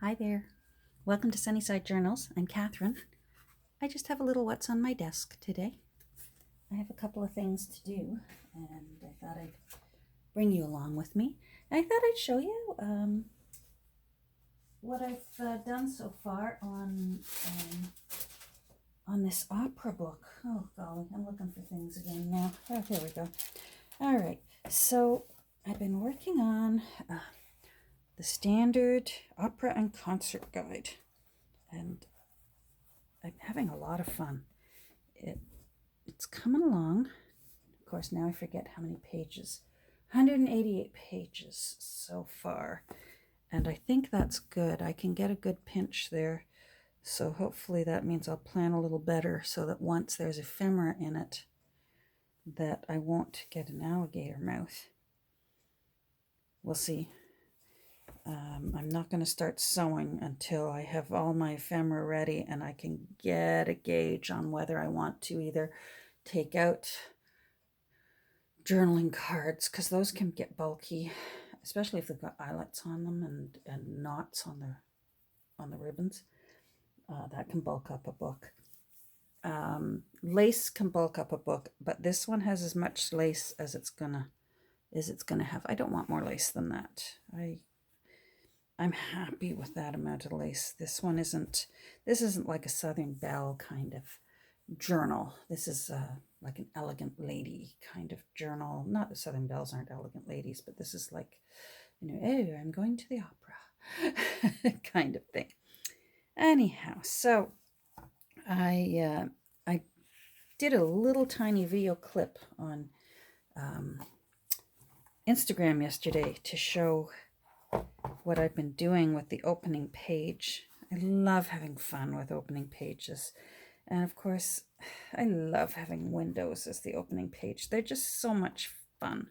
Hi there. Welcome to Sunnyside Journals. I'm Catherine. I just have a little what's on my desk today. I have a couple of things to do, and I thought I'd bring you along with me. I thought I'd show you what I've done so far on this opera book. Oh golly, I'm looking for things again now. Oh, here we go. All right. So I've been working on the standard opera and concert guide, and I'm having a lot of fun. It's coming along. Of course, now I forget how many pages. 188 pages so far. And I think that's good. I can get a good pinch there. So hopefully that means I'll plan a little better so that once there's ephemera in it, that I won't get an alligator mouth. We'll see. I'm not going to start sewing until I have all my ephemera ready and I can get a gauge on whether I want to either take out journaling cards, because those can get bulky, especially if they've got eyelets on them and knots on the ribbons. That can bulk up a book. Lace can bulk up a book, but this one has as much lace as it's gonna have. I don't want more lace than that. I'm happy with that amount of lace. This isn't like a Southern Belle kind of journal. This is like an elegant lady kind of journal. Not that Southern Belles aren't elegant ladies, but this is like, oh, I'm going to the opera kind of thing. Anyhow, so I did a little tiny video clip on Instagram yesterday to show what I've been doing with the opening page. I love having fun with opening pages. And of course, I love having windows as the opening page. They're just so much fun.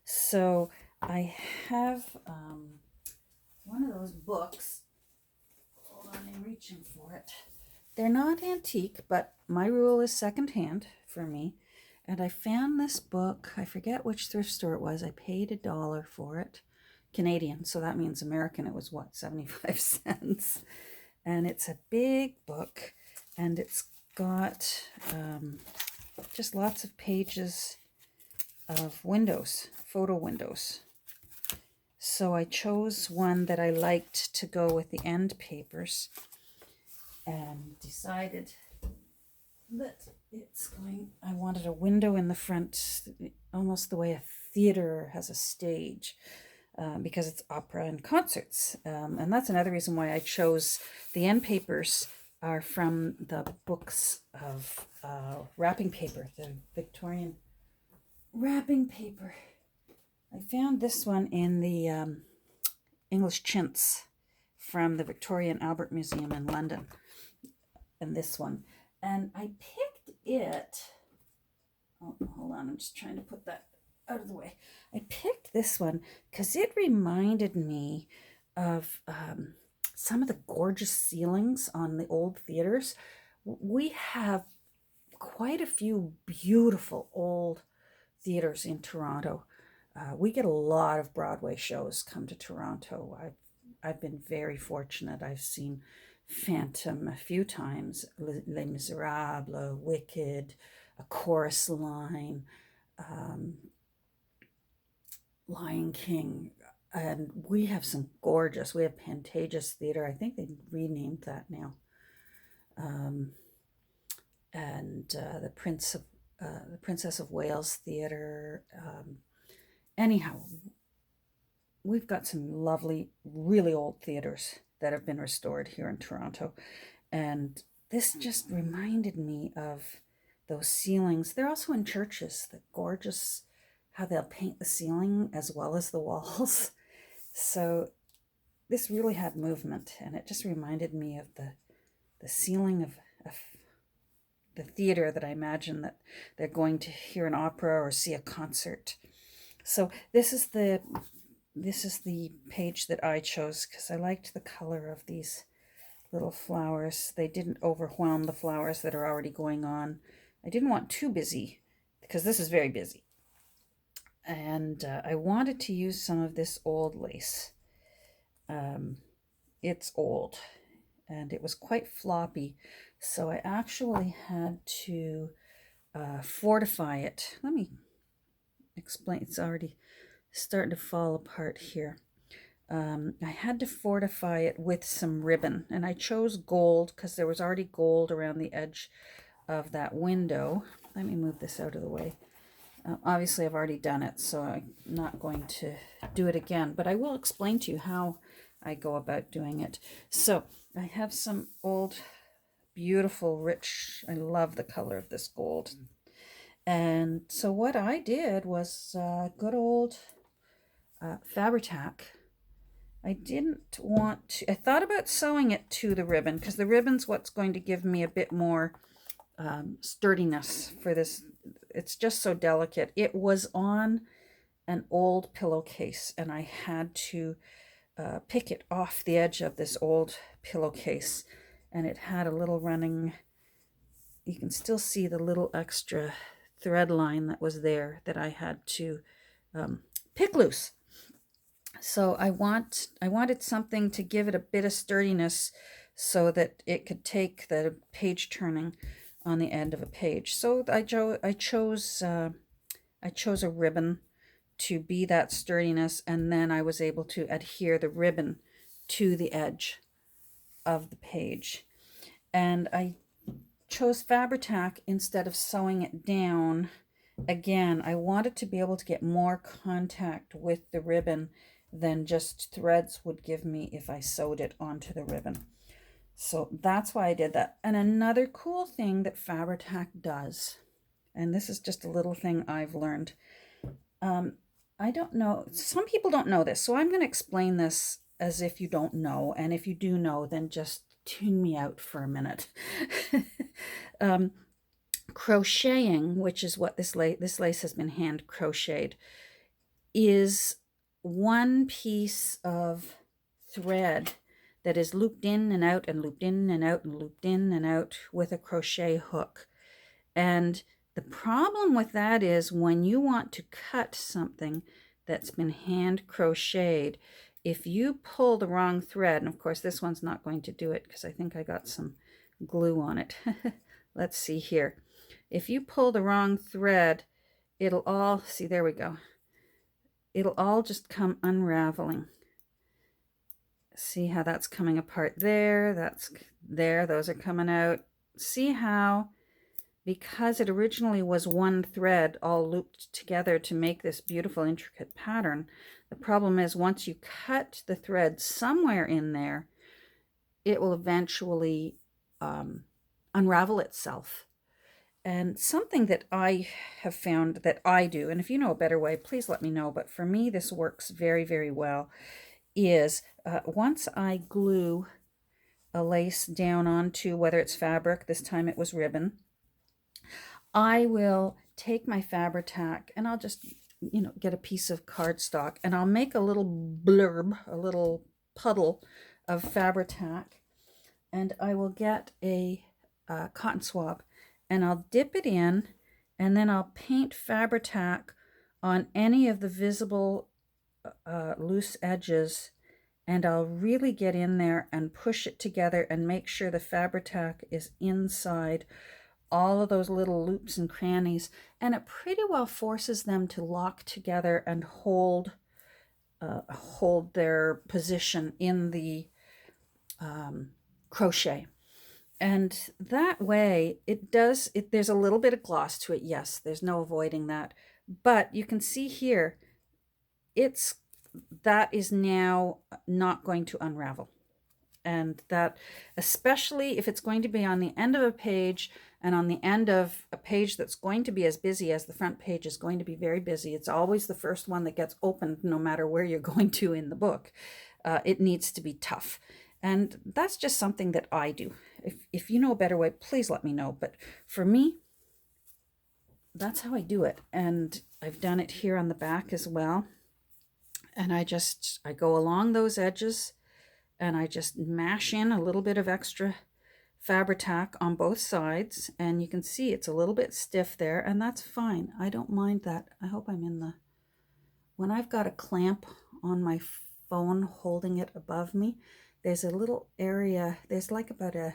So I have one of those books. Hold on, I'm reaching for it. They're not antique, but my rule is secondhand for me. And I found this book. I forget which thrift store it was. I paid $1 for it. Canadian, so that means American. It was what, 75 cents? And it's a big book, and it's got just lots of pages of windows, photo windows. So I chose one that I liked to go with the end papers and decided that I wanted a window in the front, almost the way a theater has a stage. Because it's opera and concerts. And that's another reason why I chose the end papers are from the books of wrapping paper, the Victorian wrapping paper. I found this one in the English chintz from the Victoria and Albert Museum in London. And this one. And I picked it. Oh, hold on. I'm just trying to put that out of the way. I picked this one because it reminded me of some of the gorgeous ceilings on the old theaters. We have quite a few beautiful old theaters in Toronto. We get a lot of Broadway shows come to Toronto. I've been very fortunate. I've seen Phantom a few times, Les Miserables, Wicked, A Chorus Line, Lion King, and we have Pantages Theater. I think they renamed that now. And the Princess of Wales Theater. Anyhow, we've got some lovely, really old theaters that have been restored here in Toronto. And this just reminded me of those ceilings. They're also in churches, the gorgeous, how they'll paint the ceiling as well as the walls. So this really had movement, and it just reminded me of the ceiling of the theater that I imagine that they're going to hear an opera or see a concert. So this is the page that I chose because I liked the color of these little flowers. They didn't overwhelm the flowers that are already going on. I didn't want too busy because this is very busy. And I wanted to use some of this old lace. it's old and it was quite floppy. So I actually had to fortify it. Let me explain. It's already starting to fall apart here. I had to fortify it with some ribbon, and I chose gold because there was already gold around the edge of that window. Let me move this out of the way. Obviously, I've already done it, so I'm not going to do it again, but I will explain to you how I go about doing it. So I have some old, beautiful, rich, I love the color of this gold. And so what I did was good old Fabri-Tac. I didn't want to, I thought about sewing it to the ribbon because the ribbon's what's going to give me a bit more sturdiness for this. It's just so delicate. It was on an old pillowcase and I had to pick it off the edge of this old pillowcase, and it had a little running, you can still see the little extra thread line that was there that I had to pick loose. So I wanted something to give it a bit of sturdiness so that it could take the page turning on the end of a page. So I chose a ribbon to be that sturdiness, and then I was able to adhere the ribbon to the edge of the page. And I chose Fabri-Tac instead of sewing it down. Again, I wanted to be able to get more contact with the ribbon than just threads would give me if I sewed it onto the ribbon. So that's why I did that. And another cool thing that Fabri-Tac does, and this is just a little thing I've learned. I don't know, some people don't know this, so I'm going to explain this as if you don't know, and if you do know, then just tune me out for a minute. Crocheting, which is what this lace has been hand crocheted, is one piece of thread that is looped in and out and looped in and out and looped in and out with a crochet hook. And the problem with that is when you want to cut something that's been hand crocheted, if you pull the wrong thread, and of course this one's not going to do it because I think I got some glue on it. Let's see here. If you pull the wrong thread, it'll all, see, there we go. It'll all just come unraveling. See how that's coming apart there, that's there, those are coming out. See how, because it originally was one thread all looped together to make this beautiful intricate pattern, the problem is once you cut the thread somewhere in there, it will eventually unravel itself. And something that I have found that I do, and if you know a better way, please let me know, but for me this works very, very well, is once I glue a lace down onto, whether it's fabric, this time it was ribbon, I will take my Fabri-Tac and I'll just, get a piece of cardstock and I'll make a little blurb, a little puddle of Fabri-Tac, and I will get a cotton swab and I'll dip it in, and then I'll paint Fabri-Tac on any of the visible loose edges, and I'll really get in there and push it together and make sure the Fabri-Tac is inside all of those little loops and crannies, and it pretty well forces them to lock together and hold their position in the crochet. And that way there's a little bit of gloss to it. Yes, there's no avoiding that. But you can see here, that is now not going to unravel. And that, especially if it's going to be on the end of a page and on the end of a page that's going to be as busy as the front page is going to be very busy. It's always the first one that gets opened no matter where you're going to in the book. It needs to be tough. And that's just something that I do. If you know a better way, please let me know. But for me, that's how I do it. And I've done it here on the back as well. And I go along those edges and I just mash in a little bit of extra Fabri-Tac on both sides. And you can see it's a little bit stiff there, and that's fine. I don't mind that. I hope I'm in when I've got a clamp on my phone holding it above me, there's a little area, there's like about a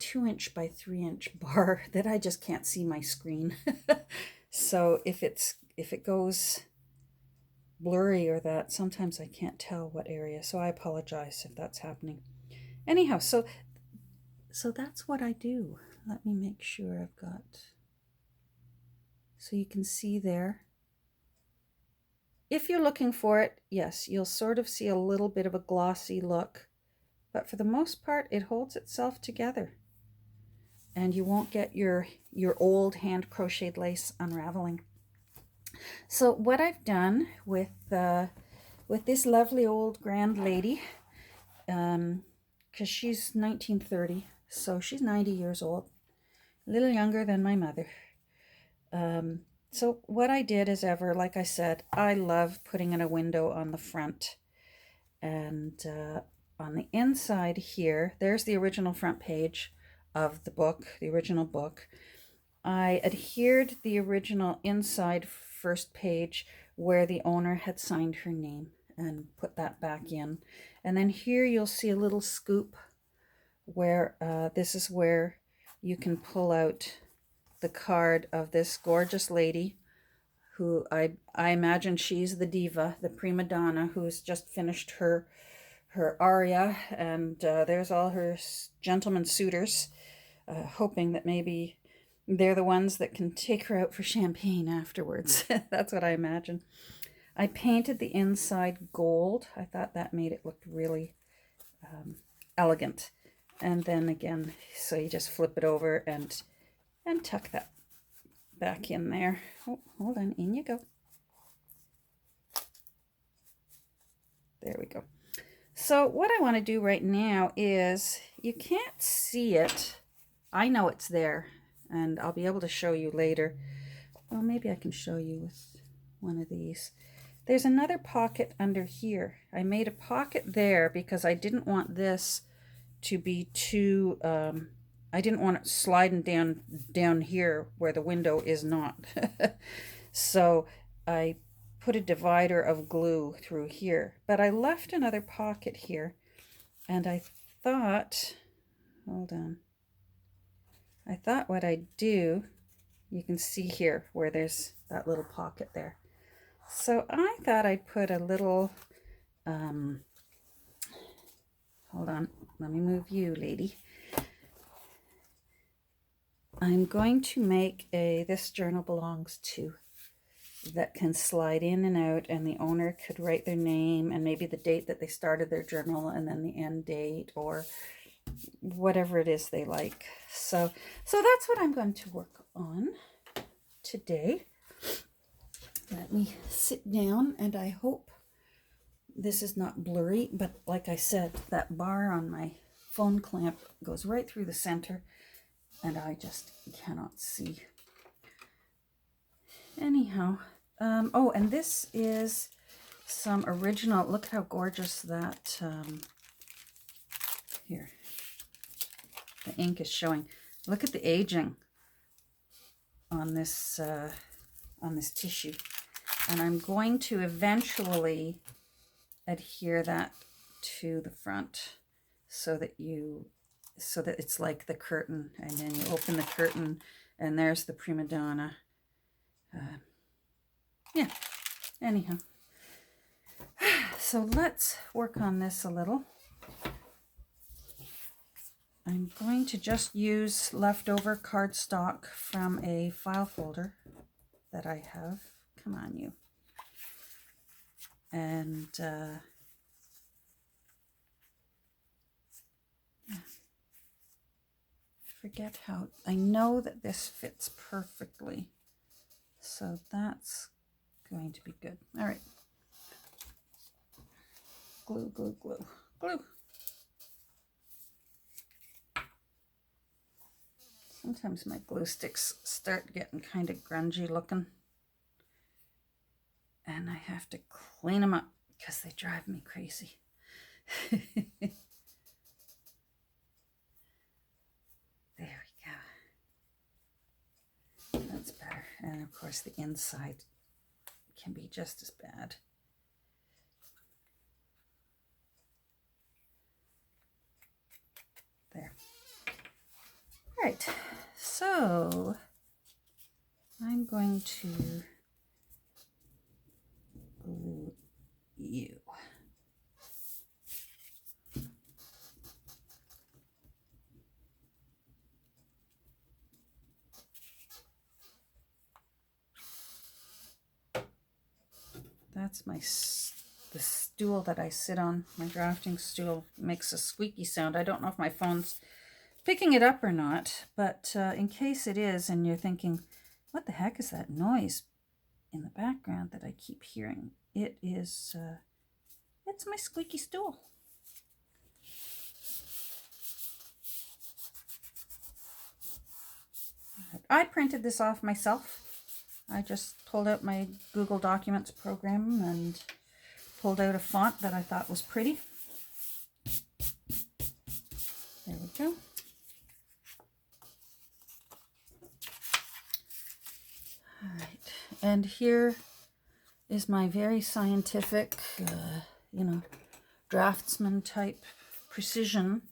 2-inch by 3-inch bar that I just can't see my screen. So if it goes blurry or that, sometimes I can't tell what area. So I apologize if that's happening. Anyhow, so that's what I do. Let me make sure I've got, so you can see there. If you're looking for it, yes, you'll sort of see a little bit of a glossy look, but for the most part, it holds itself together. And you won't get your old hand crocheted lace unraveling. So what I've done with this lovely old grand lady, because she's 1930, so she's 90 years old, a little younger than my mother. So what I did is like I said, I love putting in a window on the front. And on the inside here, there's the original front page of the book, the original book. I adhered the original inside first page where the owner had signed her name and put that back in. And then here you'll see a little scoop where this is where you can pull out the card of this gorgeous lady who I imagine she's the diva, the prima donna, who's just finished her aria, and there's all her gentlemen suitors, hoping that maybe they're the ones that can take her out for champagne afterwards. That's what I imagine. I painted the inside gold. I thought that made it look really elegant. And then again, so you just flip it over and tuck that back in there. Oh, hold on, in you go. There we go. So what I want to do right now is, you can't see it. I know it's there, and I'll be able to show you later. Well, maybe I can show you with one of these. There's another pocket under here. I made a pocket there because I didn't want this to be too, I didn't want it sliding down here where the window is not. So I put a divider of glue through here, but I left another pocket here, and I thought, hold on, I thought what I'd do, you can see here where there's that little pocket there. So I thought I'd put a little, hold on, let me move you, lady. I'm going to make this journal belongs to, that can slide in and out, and the owner could write their name and maybe the date that they started their journal and then the end date or whatever it is they like. So that's what I'm going to work on today. Let me sit down, and I hope this is not blurry, but like I said, that bar on my phone clamp goes right through the center, and I just cannot see. Anyhow, oh, and this is some original, look how gorgeous that, here, the ink is showing. Look at the aging on this tissue. And I'm going to eventually adhere that to the front so that it's like the curtain, and then you open the curtain and there's the prima donna. Yeah, anyhow. So let's work on this a little. I'm going to just use leftover cardstock from a file folder that I have. Come on, you. And yeah. Forget how, I know that this fits perfectly. So that's going to be good. All right. Glue, glue, glue, glue. Sometimes my glue sticks start getting kind of grungy looking, and I have to clean them up because they drive me crazy. There we go. That's better. And of course the inside can be just as bad. right, so I'm going to glue you. That's the stool that I sit on. My drafting stool makes a squeaky sound. I don't know if my phone's picking it up or not, but in case it is and you're thinking, what the heck is that noise in the background that I keep hearing? It is, it's my squeaky stool. I printed this off myself. I just pulled out my Google Documents program and pulled out a font that I thought was pretty. There we go. All right, and here is my very scientific, draftsman type precision.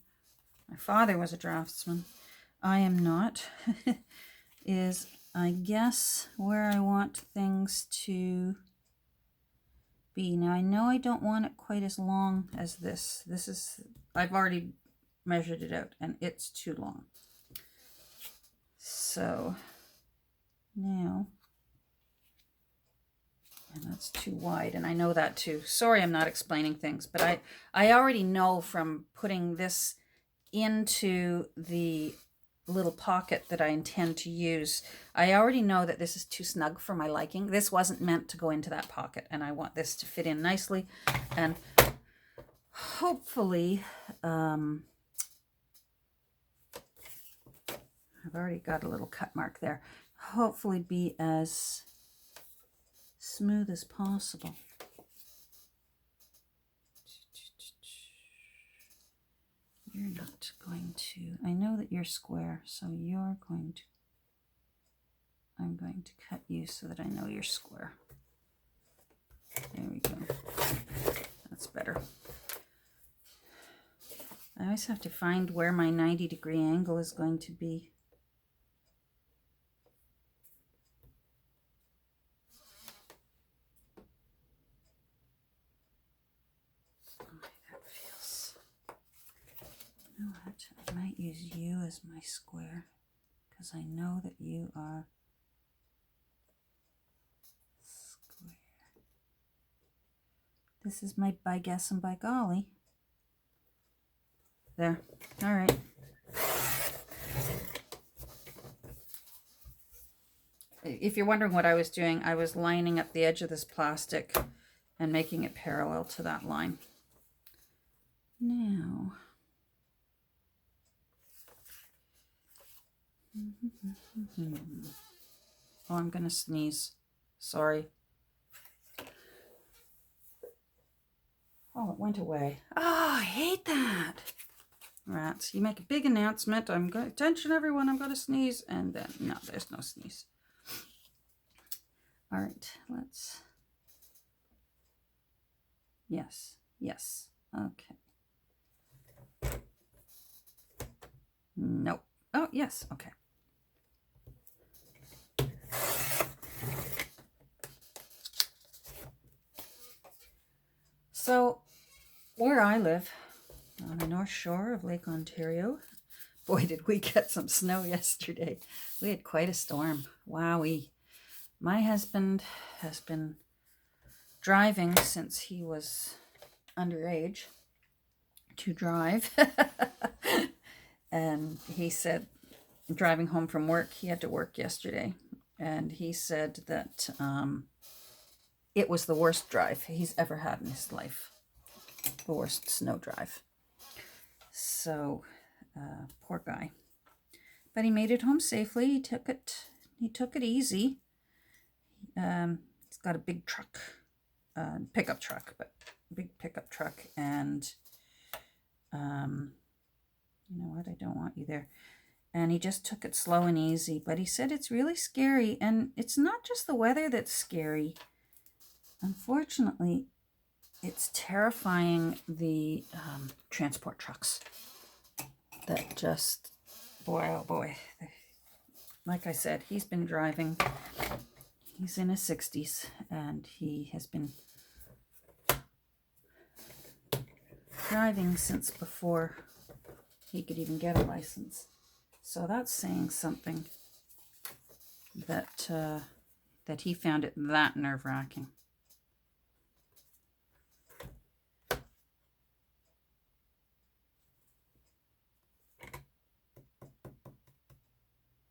My father was a draftsman. I am not. Is I guess where I want things to be. Now I know I don't want it quite as long as this. This is, I've already measured it out and it's too long. So now, and that's too wide, and I know that too. Sorry, I'm not explaining things, but I already know from putting this into the little pocket that I intend to use, I already know that this is too snug for my liking. This wasn't meant to go into that pocket, and I want this to fit in nicely, and hopefully, I've already got a little cut mark there, hopefully be as smooth as possible. You're not going to, I know that you're square, so you're going to, I'm going to cut you so that I know you're square. There we go. That's better. I always have to find where my 90-degree angle is going to be. You know what? I might use you as my square because I know that you are square. This is my by guess and by golly. There. All right. If you're wondering what I was doing, I was lining up the edge of this plastic and making it parallel to that line. Now, oh, I'm going to sneeze. Sorry. Oh, it went away. Oh, I hate that. Rats. You make a big announcement. I'm going, attention everyone, I'm going to sneeze. And then, no, there's no sneeze. All right, let's. Yes, yes. Okay. Nope. Oh, yes. Okay. So, where I live, on the North Shore of Lake Ontario, boy, did we get some snow yesterday. We had quite a storm. Wowee. My husband has been driving since he was underage to drive. And he said, driving home from work, he had to work yesterday. And he said that it was the worst drive he's ever had in his life. The worst snow drive. So, poor guy. But he made it home safely. He took it easy. He's got a big truck, pickup truck, but big pickup truck. And, you know what? I don't want you there. And he just took it slow and easy. But he said it's really scary. And it's not just the weather that's scary. Unfortunately, it's terrifying the transport trucks that just boy, oh boy. Like I said, he's been driving. He's in his 60s, and he has been driving since before he could even get a license. So that's saying something, that that he found it that nerve-wracking.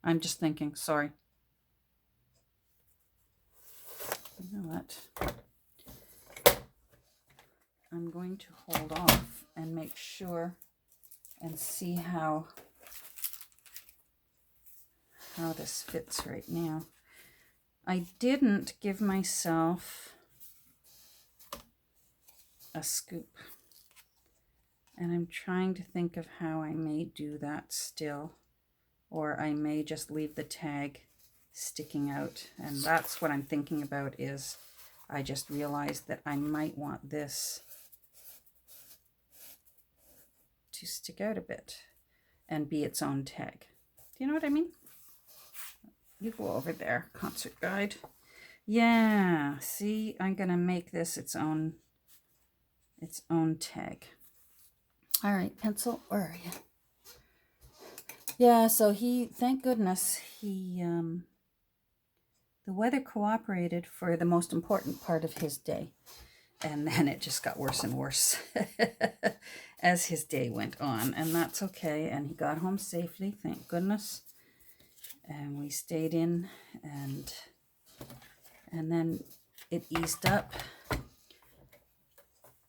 I'm just thinking, sorry. You know what? I'm going to hold off and make sure and see how this fits right now. I didn't give myself a scoop, and I'm trying to think of how I may do that still, or I may just leave the tag sticking out. And that's what I'm thinking about, is I just realized that I might want this to stick out a bit and be its own tag. Do you know what I mean? You go over there, concert guide. Yeah, see, I'm gonna make this its own tag. All right, pencil, where are you? Yeah, so thank goodness, the weather cooperated for the most important part of his day. And then it just got worse and worse as his day went on. And that's okay. And he got home safely, thank goodness. And we stayed in, and then it eased up.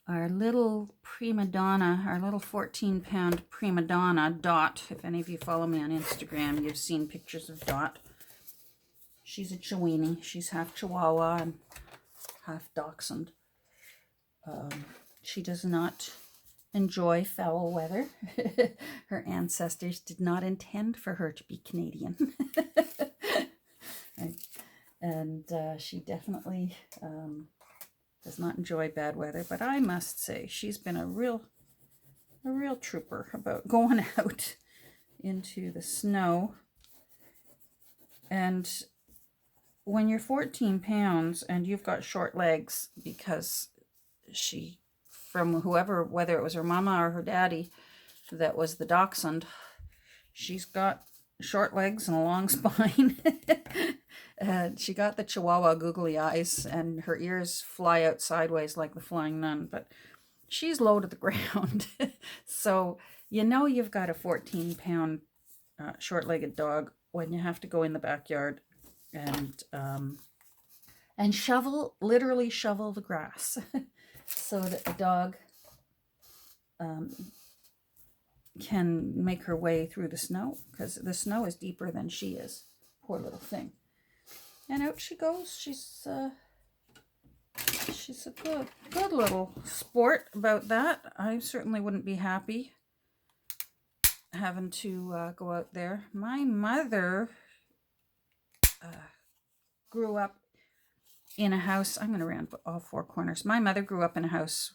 Our little prima donna, our little 14-pound prima donna, Dot. If any of you follow me on Instagram, you've seen pictures of Dot. She's a Chiweenie. She's half Chihuahua and half Dachshund. She does not enjoy foul weather. Her ancestors did not intend for her to be Canadian. And she definitely does not enjoy bad weather. But I must say, she's been a real trooper about going out into the snow. And when you're 14 pounds and you've got short legs, because she, from whoever, whether it was her mama or her daddy that was the dachshund, she's got short legs and a long spine. And she got the Chihuahua googly eyes, and her ears fly out sideways like the Flying Nun, but she's low to the ground. So you know you've got a 14-pound short-legged dog when you have to go in the backyard and literally shovel the grass so that the dog can make her way through the snow, because the snow is deeper than she is. Poor little thing. And out she goes. She's a good little sport about that. I certainly wouldn't be happy having to go out there. My mother grew up in a house. I'm going to round all four corners. My mother grew up in a house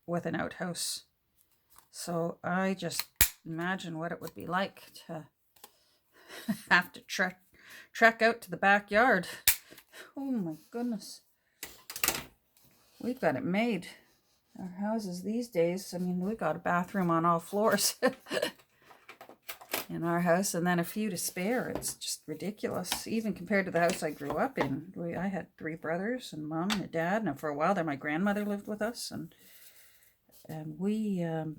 with an outhouse. So I just imagine what it would be like to have to trek out to the backyard. Oh my goodness. We've got it made. Our houses these days, I mean, we got a bathroom on all floors in our house, and then a few to spare. It's just ridiculous, even compared to the house I grew up in. I had 3 brothers and mom and a dad, and for a while there my grandmother lived with us, and we had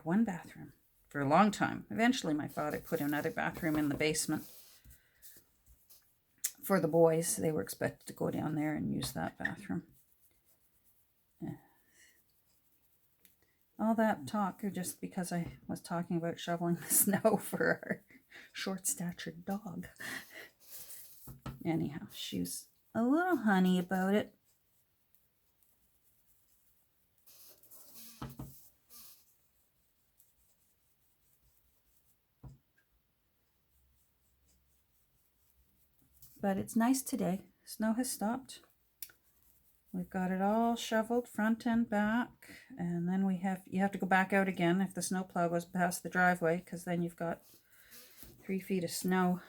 1 bathroom for a long time. Eventually my father put another bathroom in the basement for the boys. They were expected to go down there and use that bathroom. All that talk just because I was talking about shoveling the snow for our short-statured dog. Anyhow, she was a little honey about it. But it's nice today. Snow has stopped. We've got it all shoveled front and back, and then we have you have to go back out again if the snowplow goes past the driveway, because then you've got 3 feet of snow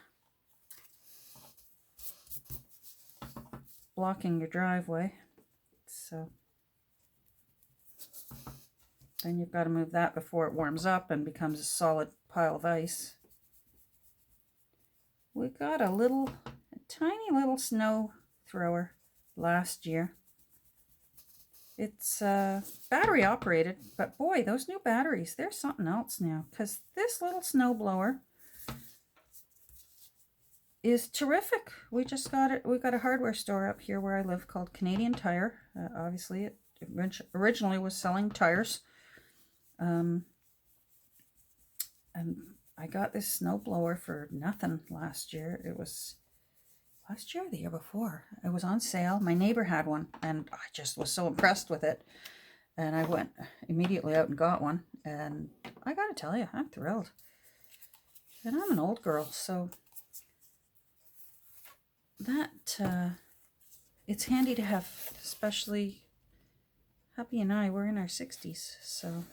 blocking your driveway. So then you've got to move that before it warms up and becomes a solid pile of ice. We got a tiny little snow thrower last year. It's battery operated, but boy, those new batteries, they're something else now, because this little snow blower is terrific. We just got it. We got a hardware store up here where I live called Canadian Tire. Obviously, it originally was selling tires. And I got this snow blower for nothing last year. It was last year or the year before. It was on sale. My neighbor had one, and I just was so impressed with it. And I went immediately out and got one. And I got to tell you, I'm thrilled. And I'm an old girl, so that it's handy to have, especially Happy and I, we're in our 60s, so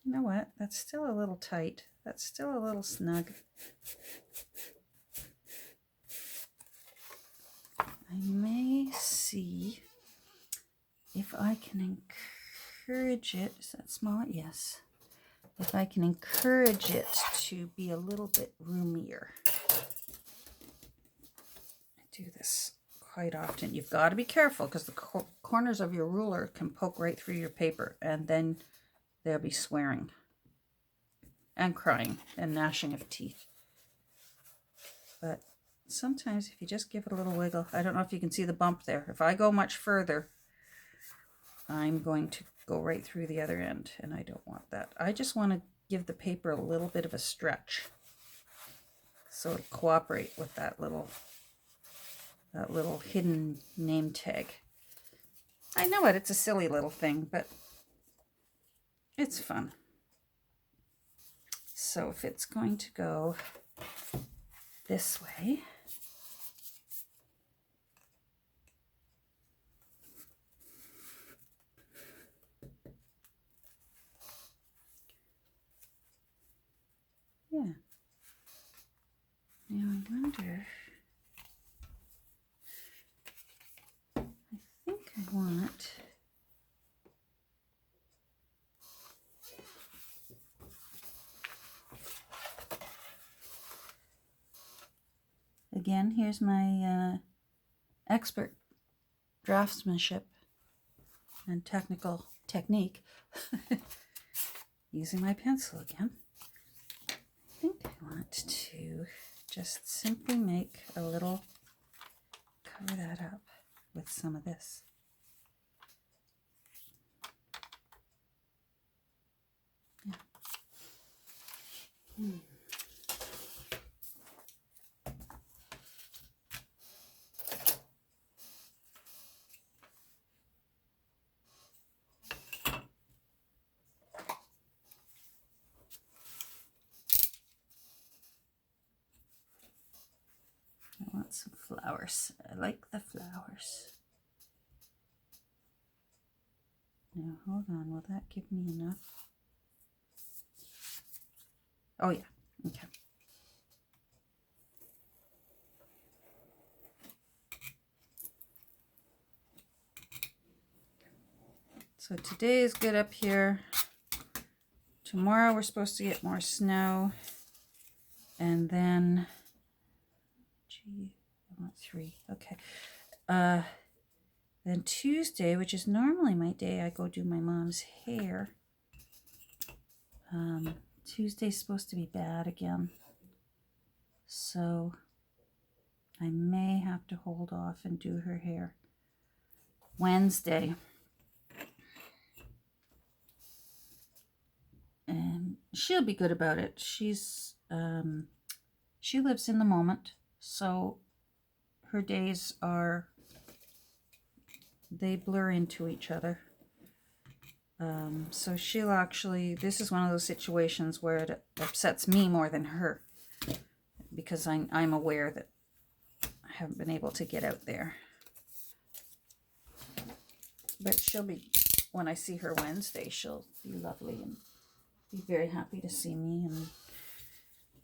you know what? That's still a little tight. That's still a little snug. I may see if I can encourage it. Is that small? Yes. If I can encourage it to be a little bit roomier. I do this quite often. You've got to be careful because the corners of your ruler can poke right through your paper, and then they'll be swearing and crying and gnashing of teeth. But sometimes if you just give it a little wiggle, I don't know if you can see the bump there. If I go much further, I'm going to go right through the other end, and I don't want that. I just want to give the paper a little bit of a stretch so it'll cooperate with that little hidden name tag. I know it's a silly little thing, but it's fun. So if it's going to go this way, yeah. Now I wonder, I think I want again, here's my expert draftsmanship and technical technique using my pencil again. I think I want to just simply make a little, cover that up with some of this. Yeah. I want some flowers. I like the flowers. Now, hold on. Will that give me enough? Oh, yeah. Okay. So today is good up here. Tomorrow we're supposed to get more snow. And then, gee, I want 3. Okay. Then Tuesday, which is normally my day, I go do my mom's hair. Tuesday's supposed to be bad again. So I may have to hold off and do her hair Wednesday. And she'll be good about it. She's she lives in the moment, so her days they blur into each other. So she'll actually, this is one of those situations where it upsets me more than her, because I'm aware that I haven't been able to get out there. but she'll be, when I see her Wednesday, she'll be lovely and be very happy to see me.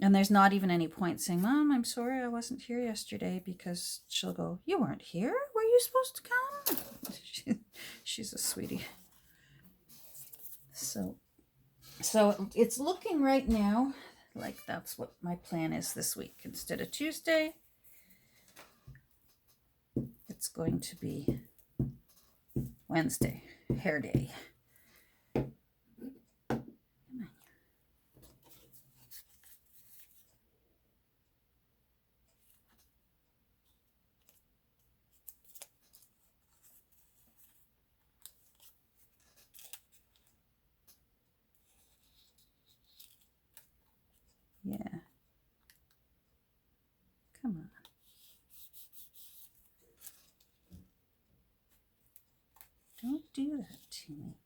And there's not even any point saying, Mom, I'm sorry I wasn't here yesterday, because she'll go, you weren't here? Were you supposed to come? She's a sweetie. So it's looking right now like that's what my plan is this week. Instead of Tuesday, it's going to be Wednesday, hair day. Yeah. Come on. Don't do that to me.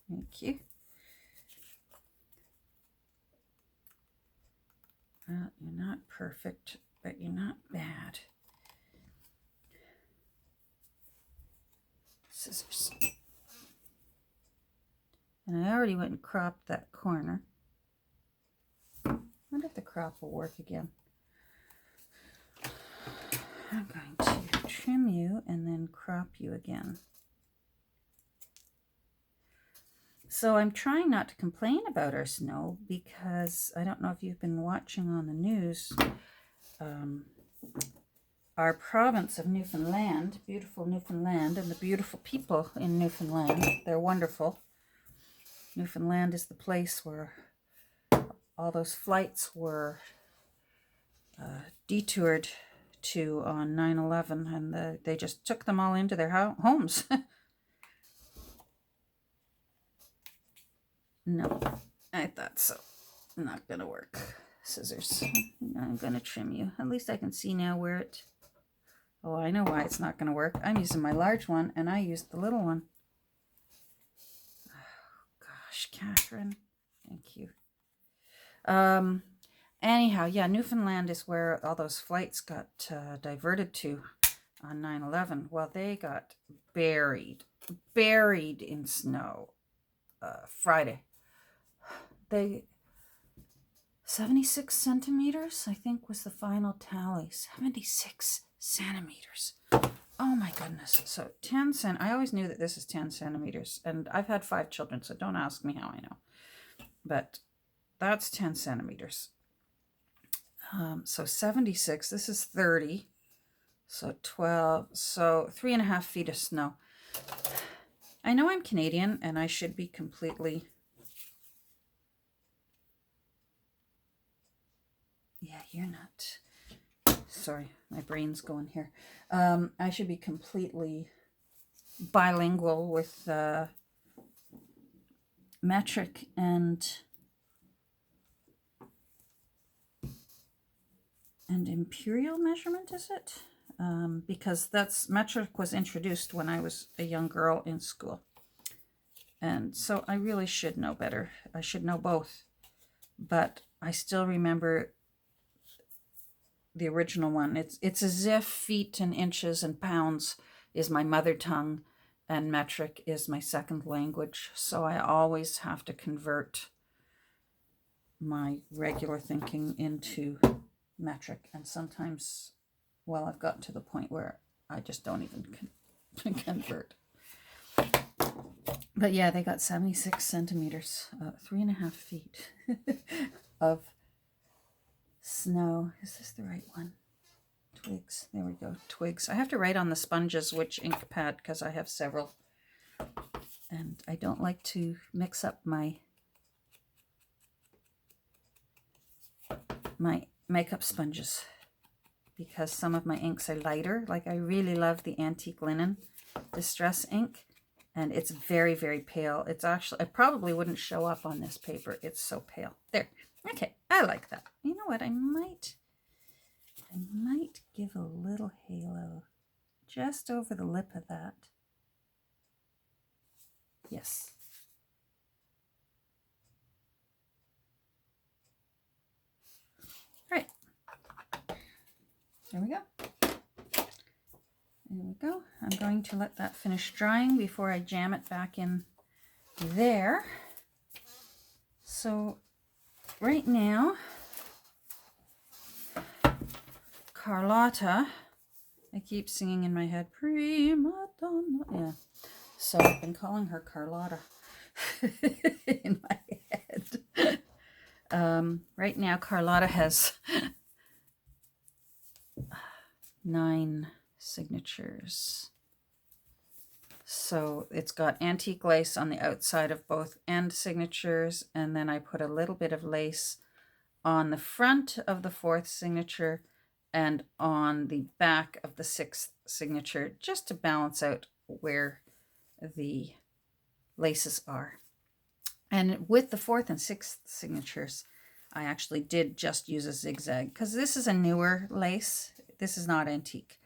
Thank you. Well, you're not perfect, but you're not bad. Scissors. And I already went and cropped that corner. I wonder if the crop will work again. I'm going to trim you and then crop you again. So I'm trying not to complain about our snow, because I don't know if you've been watching on the news. Our province of Newfoundland, beautiful Newfoundland, and the beautiful people in Newfoundland, they're wonderful. Newfoundland is the place where all those flights were detoured to on 9/11, and they just took them all into their homes. No, I thought so. Not gonna work. Scissors. I'm gonna trim you. At least I can see now where it... Oh, I know why it's not gonna work. I'm using my large one, and I used the little one. Oh, gosh, Catherine. Thank you. Anyhow, yeah, Newfoundland is where all those flights got diverted to on 9/11. Well, they got buried in snow Friday. 76 centimeters, I think, was the final tally. 76 centimeters. Oh my goodness. So 10 cent. I always knew that this is 10 centimeters, and I've had 5 children, so don't ask me how I know. But that's 10 centimeters. So 76, this is 30. So 12, so 3.5 feet of snow. I know I'm Canadian and I should be completely... Yeah, you're not. Sorry, my brain's going here. I should be completely bilingual with metric and imperial measurement, is it? Because that's metric was introduced when I was a young girl in school. And so I really should know better. I should know both. But I still remember the original one. It's as if feet and inches and pounds is my mother tongue and metric is my second language. So I always have to convert my regular thinking into metric. And sometimes, well, I've gotten to the point where I just don't even convert. But yeah, they got 76 centimeters, 3.5 feet of snow. Is this the right one? Twigs. There we go. Twigs. I have to write on the sponges which ink pad because I have several. And I don't like to mix up my makeup sponges because some of my inks are lighter. Like I really love the Antique Linen Distress ink. And it's very, very pale. It's actually, I probably wouldn't show up on this paper. It's so pale. There. Okay, I like that. You know what? I might give a little halo just over the lip of that. Yes. All right. There we go. There we go. I'm going to let that finish drying before I jam it back in there. So right now, Carlotta, I keep singing in my head, prima donna. Yeah. So I've been calling her Carlotta in my head. Right now, Carlotta has 9 signatures. So it's got antique lace on the outside of both end signatures, and then I put a little bit of lace on the front of the 4th signature and on the back of the 6th signature, just to balance out where the laces are. And with the 4th and 6th signatures, I actually did just use a zigzag because this is a newer lace. This is not antique.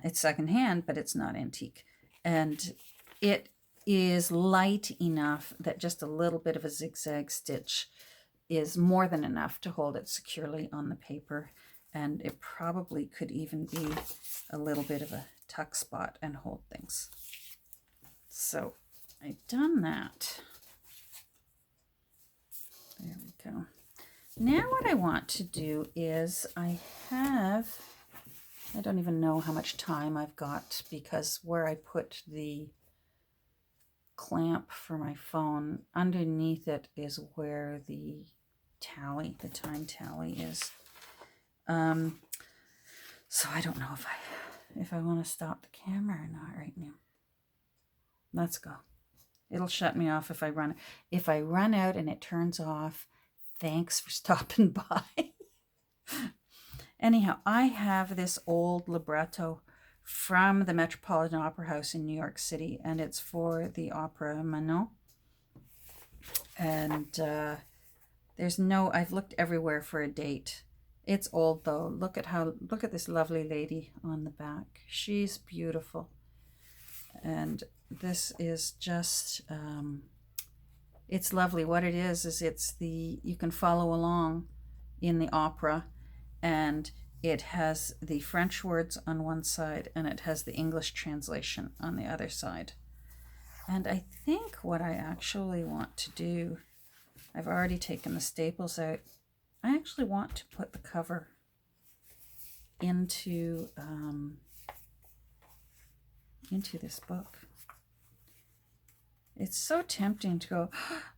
It's secondhand, but it's not antique. And it is light enough that just a little bit of a zigzag stitch is more than enough to hold it securely on the paper. And it probably could even be a little bit of a tuck spot and hold things. So I've done that. There we go. Now what I want to do is I don't even know how much time I've got, because where I put the clamp for my phone, underneath it is where the time tally is. So I don't know if I want to stop the camera or not right now. Let's go. It'll shut me off if I run. If I run out and it turns off, thanks for stopping by. Anyhow, I have this old libretto from the Metropolitan Opera House in New York City, and it's for the opera Manon. And I've looked everywhere for a date. It's old though. Look at this lovely lady on the back. She's beautiful. And this is just, it's lovely. What it is you can follow along in the opera, and it has the French words on one side and it has the English translation on the other side. And I think what I actually want to do, I've already taken the staples out. I actually want to put the cover into this book. It's so tempting to go,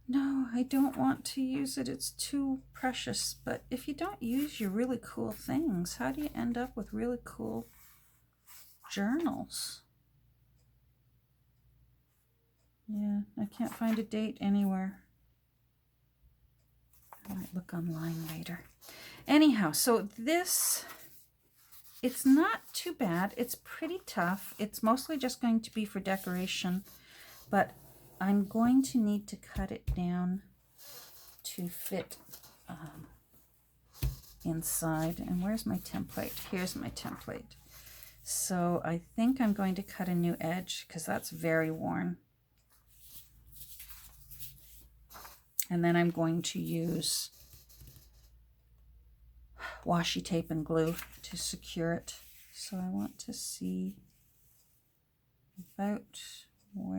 no, I don't want to use it. It's too precious. But if you don't use your really cool things, how do you end up with really cool journals? Yeah, I can't find a date anywhere. I might look online later. Anyhow, so it's not too bad. It's pretty tough. It's mostly just going to be for decoration, but I'm going to need to cut it down to fit inside. And where's my template? Here's my template. So I think I'm going to cut a new edge because that's very worn. And then I'm going to use washi tape and glue to secure it. So I want to see about where